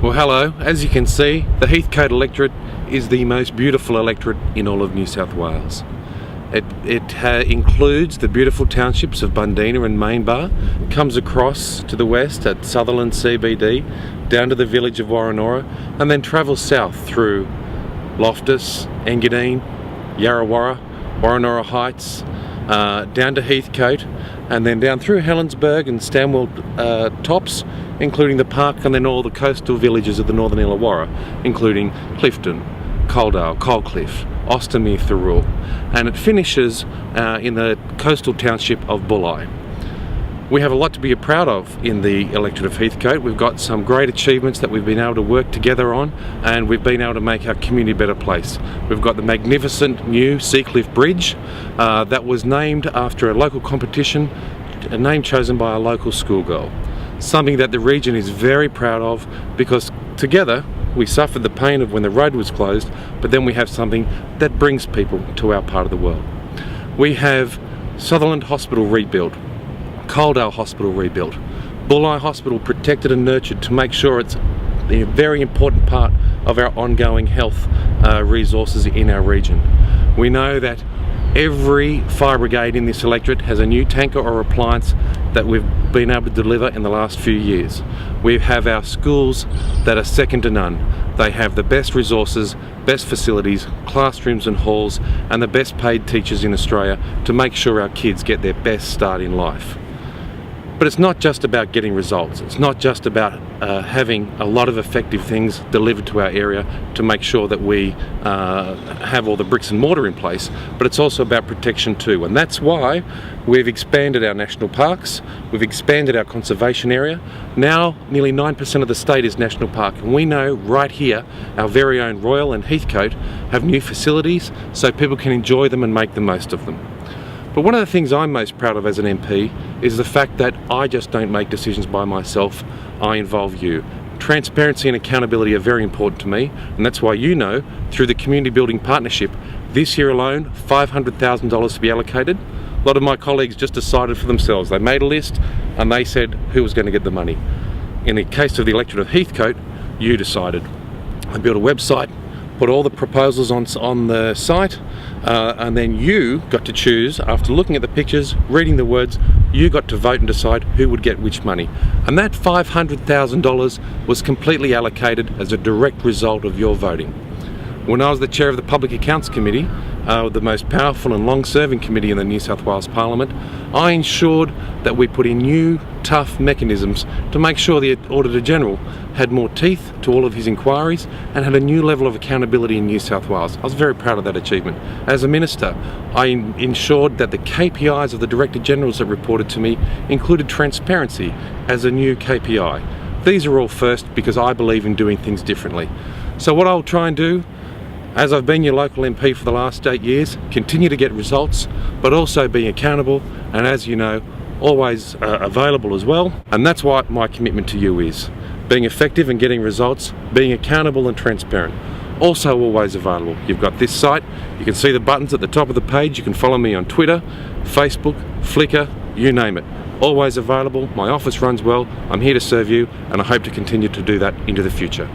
Well, hello. As you can see, the Heathcote electorate is the most beautiful electorate in all of New South Wales. It includes the beautiful townships of Bundeena and Maianbar, comes across to the west at Sutherland CBD, down to the village of Woronora, and then travels south through Loftus, Engadine, Yarrawarra, Woronora Heights, down to Heathcote, and then down through Helensburgh and Stanwell tops, including the park, and then all the coastal villages of the northern Illawarra, including Clifton, Coledale, Coalcliff, Austinmer, Thirroul, and it finishes in the coastal township of Bulli. We have a lot to be proud of in the electorate of Heathcote. We've got some great achievements that we've been able to work together on, and we've been able to make our community a better place. We've got the magnificent new Seacliff Bridge that was named after a local competition, a name chosen by a local schoolgirl. Something that the region is very proud of, because together we suffered the pain of when the road was closed, but then we have something that brings people to our part of the world. We have Sutherland Hospital rebuilt, Coalcliff Hospital rebuilt, Bulli Hospital protected and nurtured to make sure it's a very important part of our ongoing health resources in our region. We know that every fire brigade in this electorate has a new tanker or appliance that we've been able to deliver in the last few years. We have our schools that are second to none. They have the best resources, best facilities, classrooms and halls, and the best paid teachers in Australia to make sure our kids get their best start in life. But it's not just about getting results. It's not just about having a lot of effective things delivered to our area to make sure that we have all the bricks and mortar in place, but it's also about protection too. And that's why we've expanded our national parks, we've expanded our conservation area. Now nearly 9% of the state is national park, and we know right here our very own Royal and Heathcote have new facilities so people can enjoy them and make the most of them. But one of the things I'm most proud of as an MP is the fact that I just don't make decisions by myself, I involve you. Transparency and accountability are very important to me, and that's why, you know, through the Community Building Partnership, this year alone, $500,000 to be allocated. A lot of my colleagues just decided for themselves. They made a list and they said who was going to get the money. In the case of the electorate of Heathcote, you decided. I built a website, put all the proposals on the site, and then you got to choose, after looking at the pictures, reading the words, you got to vote and decide who would get which money. And that $500,000 was completely allocated as a direct result of your voting. When I was the chair of the Public Accounts Committee, the most powerful and long-serving committee in the New South Wales Parliament, I ensured that we put in new, tough mechanisms to make sure the Auditor General had more teeth to all of his inquiries and had a new level of accountability in New South Wales. I was very proud of that achievement. As a Minister, I ensured that the KPIs of the Director Generals that reported to me included transparency as a new KPI. These are all first because I believe in doing things differently. So what I'll try and do, as I've been your local MP for the last 8 years, continue to get results, but also being accountable, and as you know, always available as well. And that's what my commitment to you is. Being effective and getting results, being accountable and transparent. Also always available. You've got this site, you can see the buttons at the top of the page, you can follow me on Twitter, Facebook, Flickr, you name it. Always available, my office runs well, I'm here to serve you, and I hope to continue to do that into the future.